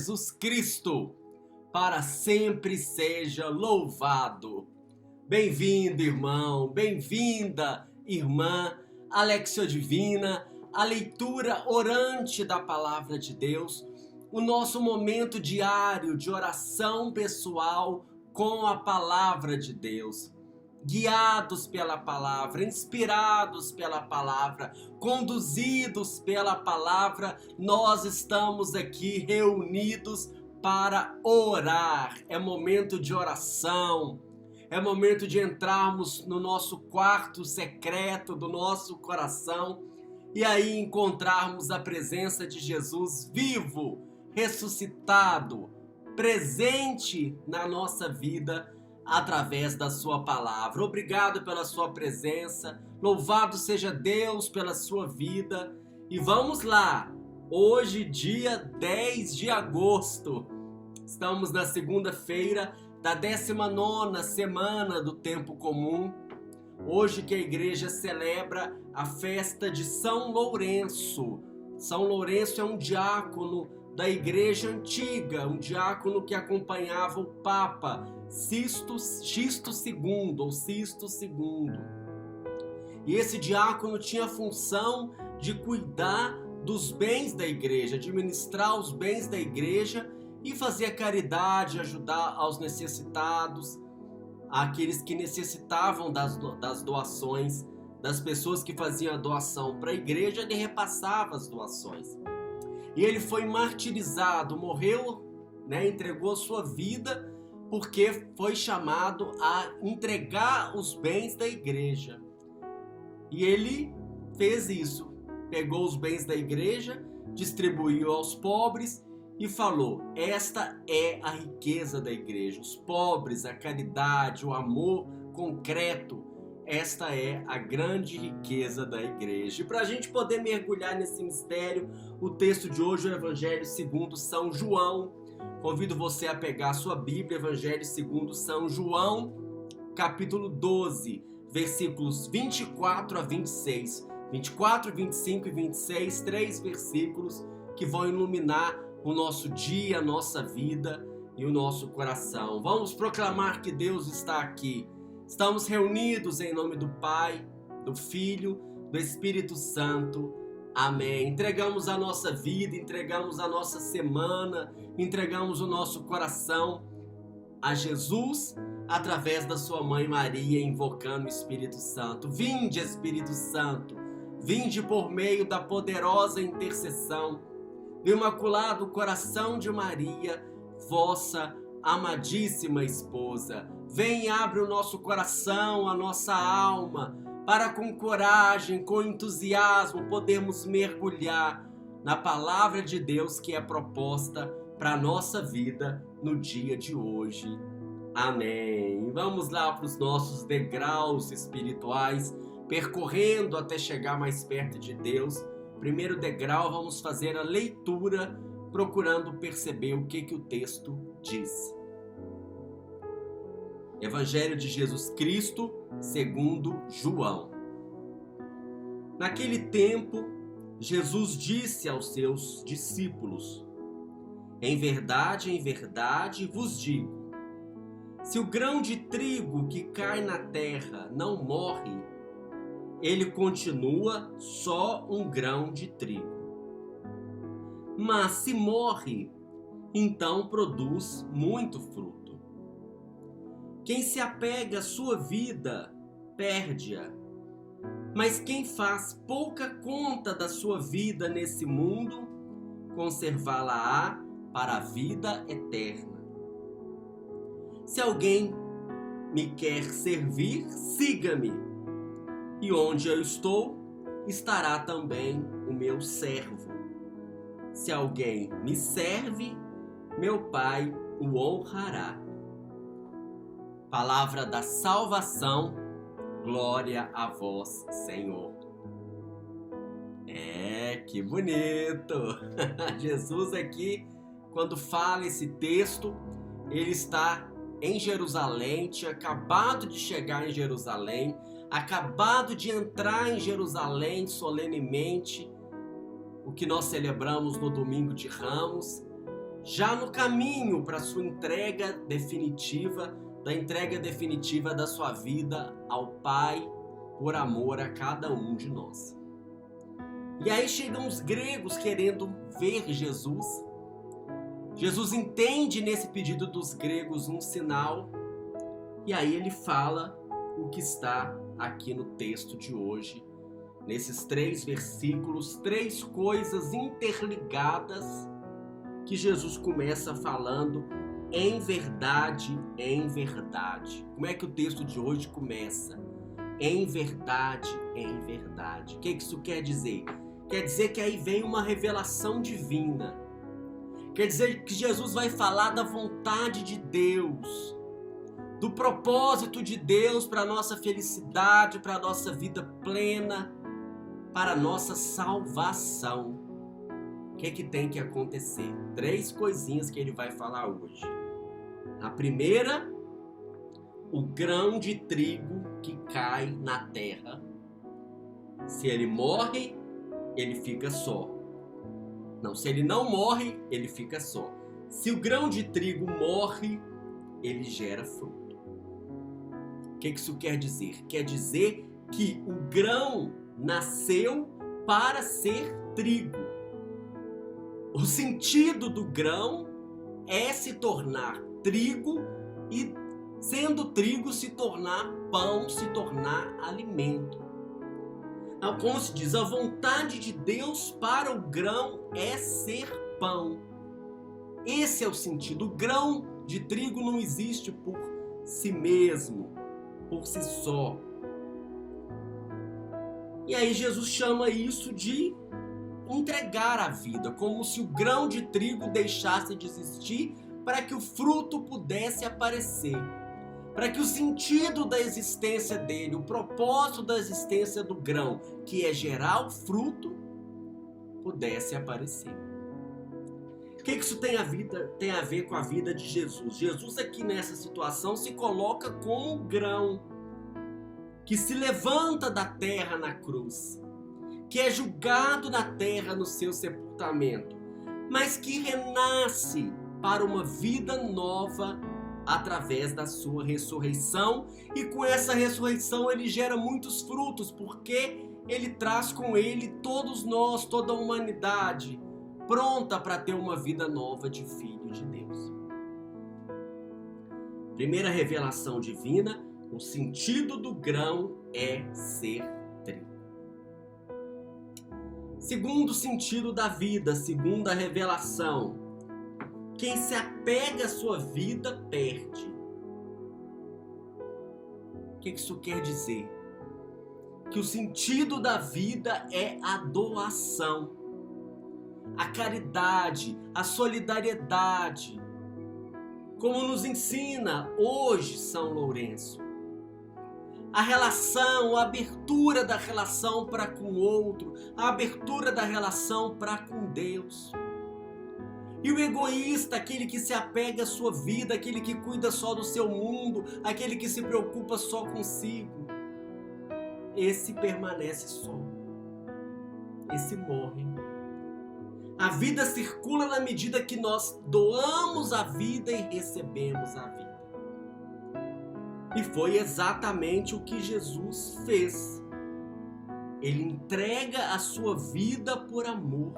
Jesus Cristo, para sempre seja louvado. Bem-vindo, irmão, bem-vinda, irmã, à Lexio Divina, a leitura orante da Palavra de Deus, o nosso momento diário de oração pessoal com a Palavra de Deus. Guiados pela palavra, inspirados pela palavra, conduzidos pela palavra, nós estamos aqui reunidos para orar. É momento de oração, é momento de entrarmos no nosso quarto secreto do nosso coração e aí encontrarmos a presença de Jesus vivo, ressuscitado, presente na nossa vida, através da sua palavra. Obrigado pela sua presença, louvado seja Deus pela sua vida. E vamos lá, hoje dia 10 de agosto, estamos na segunda-feira da 19ª semana do tempo comum, hoje que a igreja celebra a festa de São Lourenço. São Lourenço é um diácono da igreja antiga, um diácono que acompanhava o Papa Sisto II, ou Sisto II. E esse diácono tinha a função de cuidar dos bens da igreja, administrar os bens da igreja e fazer caridade, ajudar aos necessitados, aqueles que necessitavam das doações, das pessoas que faziam a doação para a igreja, ele repassava as doações. E ele foi martirizado, morreu, entregou a sua vida, porque foi chamado a entregar os bens da igreja. E ele fez isso, pegou os bens da igreja, distribuiu aos pobres e falou: esta é a riqueza da igreja, os pobres, a caridade, o amor concreto, esta é a grande riqueza da igreja. E para a gente poder mergulhar nesse mistério, o texto de hoje é o Evangelho segundo São João. Convido você a pegar a sua Bíblia, Evangelho segundo São João, capítulo 12, versículos 24 a 26. 24, 25 e 26, 3 versículos que vão iluminar o nosso dia, a nossa vida e o nosso coração. Vamos proclamar que Deus está aqui. Estamos reunidos em nome do Pai, do Filho, do Espírito Santo. Amém. Entregamos a nossa vida, entregamos a nossa semana, entregamos o nosso coração a Jesus através da sua mãe Maria, invocando o Espírito Santo. Vinde, Espírito Santo, vinde por meio da poderosa intercessão do Imaculado Coração de Maria, vossa amadíssima esposa. Vem e abre o nosso coração, a nossa alma, para com coragem, com entusiasmo, podermos mergulhar na palavra de Deus que é proposta para a nossa vida no dia de hoje. Amém. Vamos lá para os nossos degraus espirituais, percorrendo até chegar mais perto de Deus. Primeiro degrau, vamos fazer a leitura, procurando perceber o que o texto diz. Evangelho de Jesus Cristo, segundo João. Naquele tempo, Jesus disse aos seus discípulos: em verdade vos digo, se o grão de trigo que cai na terra não morre, ele continua só um grão de trigo. Mas se morre, então produz muito fruto. Quem se apega à sua vida, perde-a. Mas quem faz pouca conta da sua vida nesse mundo, conservá-la-á para a vida eterna. Se alguém me quer servir, siga-me. E onde eu estou, estará também o meu servo. Se alguém me serve, meu Pai o honrará. Palavra da salvação, glória a vós, Senhor. Que bonito! Jesus aqui, quando fala esse texto, ele está em Jerusalém, tinha acabado de chegar em Jerusalém, acabado de entrar em Jerusalém solenemente, o que nós celebramos no Domingo de Ramos, já no caminho para sua entrega definitiva, da entrega definitiva da sua vida ao Pai, por amor a cada um de nós. E aí chegam os gregos querendo ver Jesus. Jesus entende nesse pedido dos gregos um sinal, e aí ele fala o que está aqui no texto de hoje, nesses 3 versículos, 3 coisas interligadas que Jesus começa falando em verdade, em verdade. Como é que o texto de hoje começa? Em verdade, em verdade. O que isso quer dizer? Quer dizer que aí vem uma revelação divina. Quer dizer que Jesus vai falar da vontade de Deus, do propósito de Deus para a nossa felicidade, para a nossa vida plena, para a nossa salvação. O que tem que acontecer? 3 coisinhas que ele vai falar hoje. A primeira, o grão de trigo que cai na terra. Se ele morre, ele fica só. Não, se ele não morre, ele fica só. Se o grão de trigo morre, ele gera fruto. O que isso quer dizer? Quer dizer que o grão nasceu para ser trigo. O sentido do grão é se tornar trigo e, sendo trigo, se tornar pão, se tornar alimento. Como se diz, a vontade de Deus para o grão é ser pão. Esse é o sentido. O grão de trigo não existe por si mesmo, por si só. E aí Jesus chama isso de entregar a vida, como se o grão de trigo deixasse de existir para que o fruto pudesse aparecer. Para que o sentido da existência dele, o propósito da existência do grão, que é gerar o fruto, pudesse aparecer. O que isso tem a ver com a vida de Jesus? Jesus aqui nessa situação se coloca como um grão que se levanta da terra na cruz, que é julgado na terra no seu sepultamento, mas que renasce para uma vida nova através da sua ressurreição, e com essa ressurreição ele gera muitos frutos, porque ele traz com ele todos nós, toda a humanidade, pronta para ter uma vida nova de filho de Deus. Primeira revelação divina, o sentido do grão é ser trigo. Segundo sentido da vida, segunda revelação, quem se apega à sua vida, perde. O que isso quer dizer? Que o sentido da vida é a doação, a caridade, a solidariedade, como nos ensina hoje São Lourenço. A relação, a abertura da relação para com o outro, a abertura da relação para com Deus. E o egoísta, aquele que se apega à sua vida, aquele que cuida só do seu mundo, aquele que se preocupa só consigo, esse permanece só. Esse morre. A vida circula na medida que nós doamos a vida e recebemos a vida. E foi exatamente o que Jesus fez. Ele entrega a sua vida por amor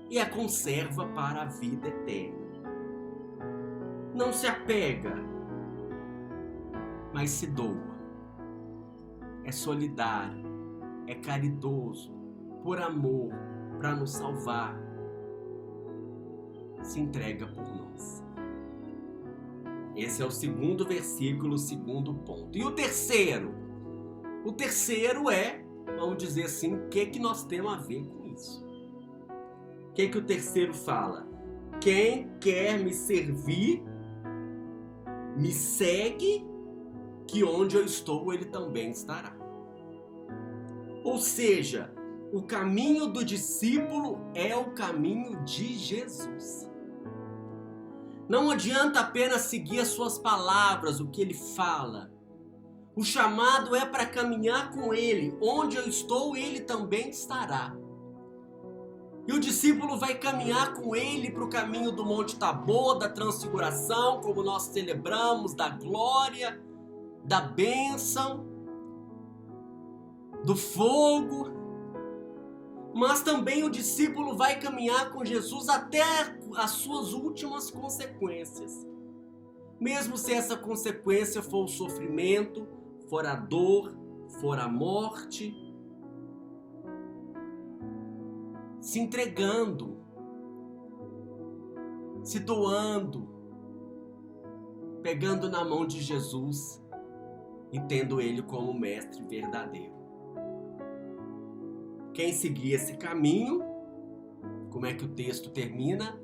e a conserva para a vida eterna. Não se apega, mas se doa. É solidário, é caridoso, por amor, para nos salvar. Se entrega por nós. Esse é o segundo versículo, o segundo ponto. E o terceiro? O terceiro é, vamos dizer assim, o que nós temos a ver com isso? O que o terceiro fala? Quem quer me servir, me segue, que onde eu estou, ele também estará. Ou seja, o caminho do discípulo é o caminho de Jesus. Não adianta apenas seguir as suas palavras, o que ele fala. O chamado é para caminhar com ele. Onde eu estou, ele também estará. E o discípulo vai caminhar com ele para o caminho do Monte Tabor, da transfiguração, como nós celebramos, da glória, da bênção, do fogo. Mas também o discípulo vai caminhar com Jesus até as suas últimas consequências. Mesmo se essa consequência for o sofrimento, for a dor, for a morte, se entregando, se doando, pegando na mão de Jesus e tendo Ele como mestre verdadeiro. Quem seguir esse caminho, como é que o texto termina?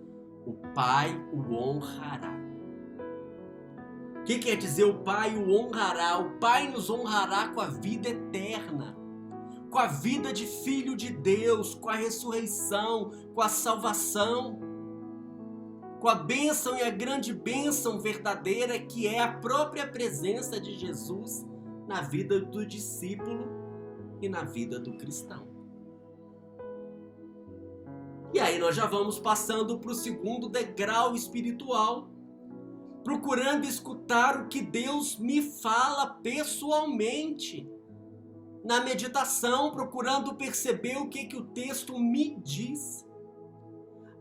O Pai o honrará. O que quer dizer o Pai o honrará? O Pai nos honrará com a vida eterna, com a vida de Filho de Deus, com a ressurreição, com a salvação, com a bênção e a grande bênção verdadeira que é a própria presença de Jesus na vida do discípulo e na vida do cristão. E aí nós já vamos passando para o segundo degrau espiritual, procurando escutar o que Deus me fala pessoalmente. Na meditação, procurando perceber o que o texto me diz.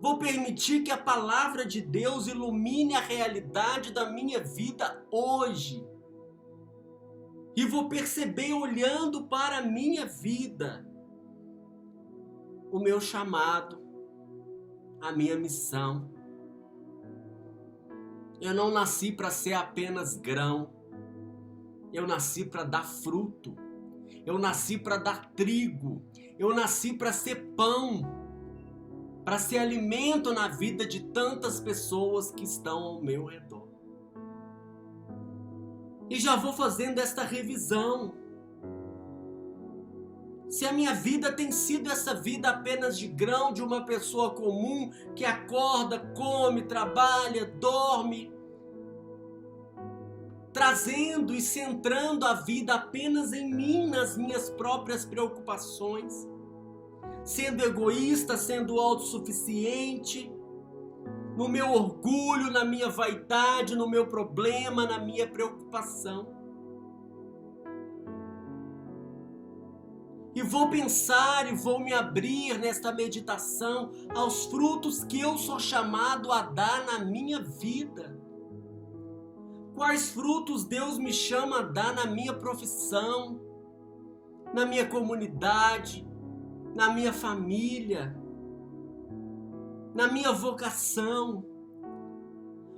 Vou permitir que a palavra de Deus ilumine a realidade da minha vida hoje. E vou perceber, olhando para a minha vida, o meu chamado, a minha missão. Eu não nasci para ser apenas grão. Eu nasci para dar fruto. Eu nasci para dar trigo. Eu nasci para ser pão. Para ser alimento na vida de tantas pessoas que estão ao meu redor. E já vou fazendo esta revisão. Se a minha vida tem sido essa vida apenas de grão, de uma pessoa comum que acorda, come, trabalha, dorme, trazendo e centrando a vida apenas em mim, nas minhas próprias preocupações, sendo egoísta, sendo autossuficiente, no meu orgulho, na minha vaidade, no meu problema, na minha preocupação. E vou pensar e vou me abrir nesta meditação aos frutos que eu sou chamado a dar na minha vida. Quais frutos Deus me chama a dar na minha profissão, na minha comunidade, na minha família, na minha vocação.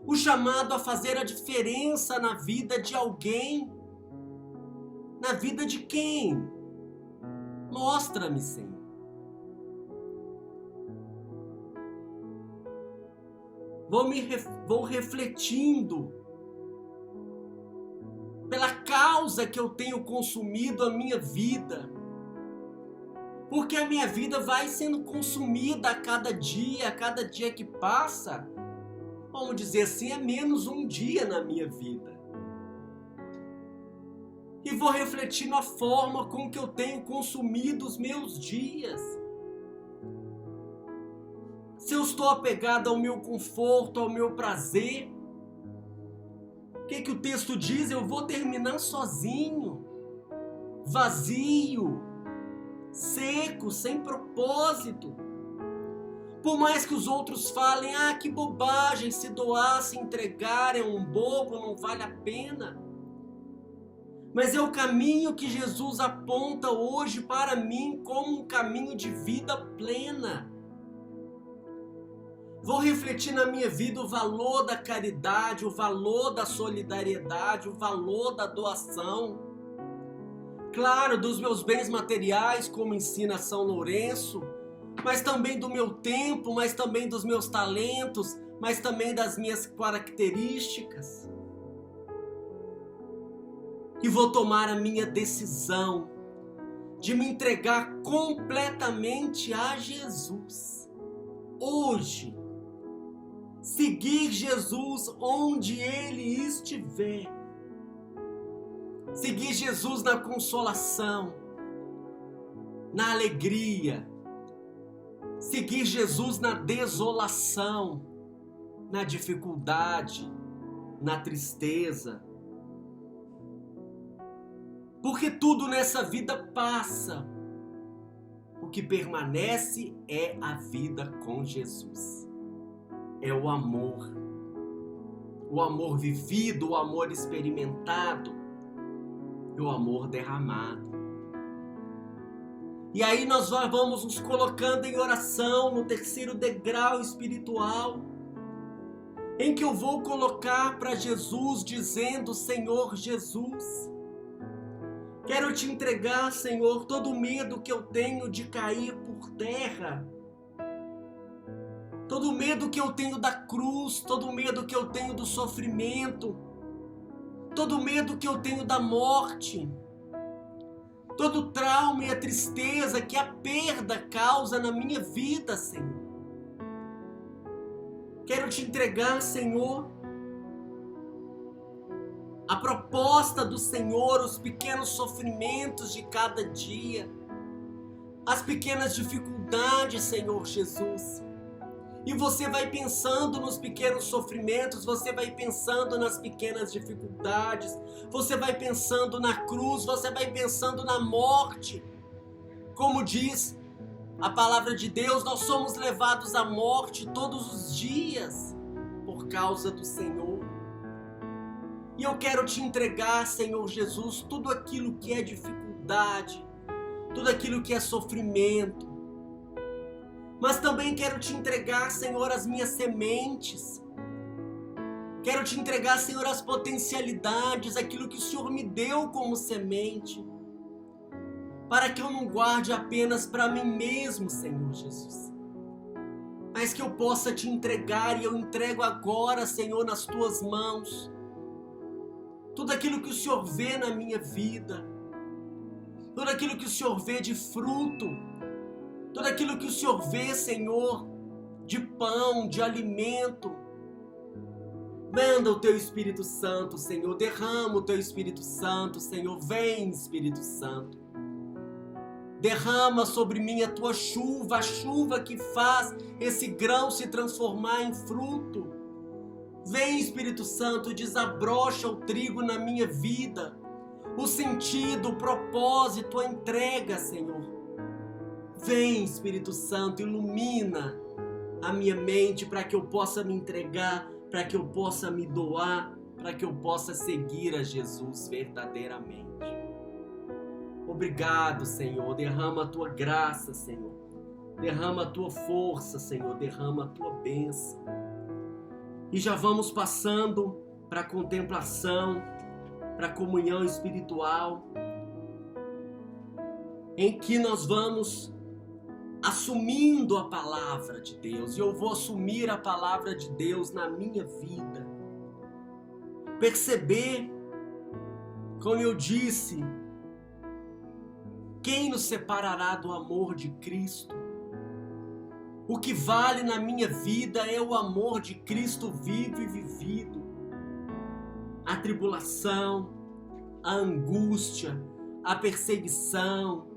O chamado a fazer a diferença na vida de alguém. Na vida de quem? Mostra-me, Senhor. Vou refletindo pela causa que eu tenho consumido a minha vida. Porque a minha vida vai sendo consumida a cada dia que passa. Vamos dizer assim, é menos um dia na minha vida. E vou refletir na forma com que eu tenho consumido os meus dias. Se eu estou apegado ao meu conforto, ao meu prazer, o que o texto diz? Eu vou terminar sozinho, vazio, seco, sem propósito. Por mais que os outros falem, que bobagem, se doar, se entregar, é um bobo, não vale a pena. Mas é o caminho que Jesus aponta hoje para mim como um caminho de vida plena. Vou refletir na minha vida o valor da caridade, o valor da solidariedade, o valor da doação. Claro, dos meus bens materiais, como ensina São Lourenço, mas também do meu tempo, mas também dos meus talentos, mas também das minhas características. E vou tomar a minha decisão de me entregar completamente a Jesus. Hoje, seguir Jesus onde Ele estiver. Seguir Jesus na consolação, na alegria, seguir Jesus na desolação, na dificuldade, na tristeza. Porque tudo nessa vida passa. O que permanece é a vida com Jesus. É o amor. O amor vivido, o amor experimentado, e o amor derramado. E aí nós vamos nos colocando em oração no terceiro degrau espiritual, em que eu vou colocar para Jesus, dizendo: Senhor Jesus, quero te entregar, Senhor, todo o medo que eu tenho de cair por terra, todo o medo que eu tenho da cruz, todo o medo que eu tenho do sofrimento, todo o medo que eu tenho da morte, todo o trauma e a tristeza que a perda causa na minha vida, Senhor. Quero te entregar, Senhor, a proposta do Senhor, os pequenos sofrimentos de cada dia, as pequenas dificuldades, Senhor Jesus. E você vai pensando nos pequenos sofrimentos, você vai pensando nas pequenas dificuldades, você vai pensando na cruz, você vai pensando na morte. Como diz a palavra de Deus, nós somos levados à morte todos os dias por causa do Senhor. E eu quero te entregar, Senhor Jesus, tudo aquilo que é dificuldade, tudo aquilo que é sofrimento. Mas também quero te entregar, Senhor, as minhas sementes. Quero te entregar, Senhor, as potencialidades, aquilo que o Senhor me deu como semente, para que eu não guarde apenas para mim mesmo, Senhor Jesus, mas que eu possa te entregar, e eu entrego agora, Senhor, nas tuas mãos, tudo aquilo que o Senhor vê na minha vida, tudo aquilo que o Senhor vê de fruto, tudo aquilo que o Senhor vê, Senhor, de pão, de alimento. Manda o teu Espírito Santo, Senhor. Derrama o teu Espírito Santo, Senhor. Vem, Espírito Santo. Derrama sobre mim a tua chuva, a chuva que faz esse grão se transformar em fruto. Vem, Espírito Santo, desabrocha o trigo na minha vida. O sentido, o propósito, a entrega, Senhor. Vem, Espírito Santo, ilumina a minha mente para que eu possa me entregar, para que eu possa me doar, para que eu possa seguir a Jesus verdadeiramente. Obrigado, Senhor. Derrama a tua graça, Senhor. Derrama a tua força, Senhor. Derrama a tua bênção. E já vamos passando para a contemplação, para a comunhão espiritual, em que nós vamos assumindo a palavra de Deus, e eu vou assumir a palavra de Deus na minha vida. Perceber, como eu disse, quem nos separará do amor de Cristo? O que vale na minha vida é o amor de Cristo vivo e vivido. A tribulação, a angústia, a perseguição,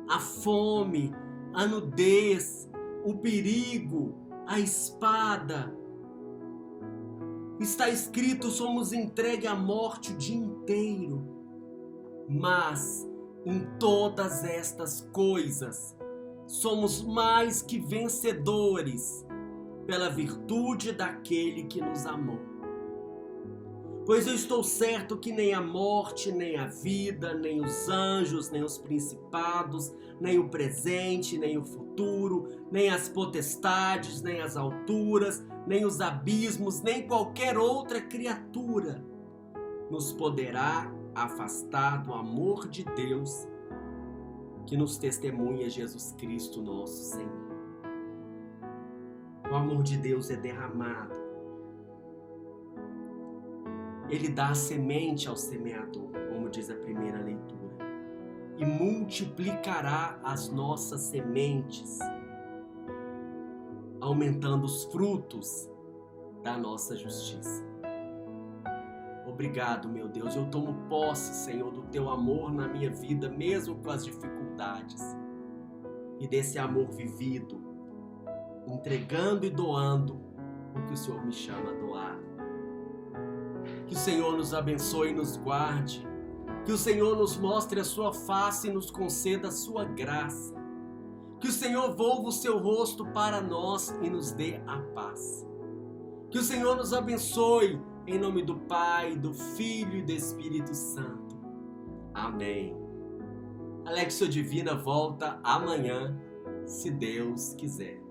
a fome, a nudez, o perigo, a espada. Está escrito: somos entregues à morte o dia inteiro. Mas em todas estas coisas somos mais que vencedores pela virtude daquele que nos amou. Pois eu estou certo que nem a morte, nem a vida, nem os anjos, nem os principados, nem o presente, nem o futuro, nem as potestades, nem as alturas, nem os abismos, nem qualquer outra criatura nos poderá afastar do amor de Deus que nos testemunha Jesus Cristo, nosso Senhor. O amor de Deus é derramado. Ele dá a semente ao semeador, como diz a primeira leitura, e multiplicará as nossas sementes, aumentando os frutos da nossa justiça. Obrigado, meu Deus. Eu tomo posse, Senhor, do teu amor na minha vida, mesmo com as dificuldades, e desse amor vivido, entregando e doando o que o Senhor me chama a doar. Que o Senhor nos abençoe e nos guarde. Que o Senhor nos mostre a sua face e nos conceda a sua graça. Que o Senhor volva o seu rosto para nós e nos dê a paz. Que o Senhor nos abençoe, em nome do Pai, do Filho e do Espírito Santo. Amém. Alexio Divina volta amanhã, se Deus quiser.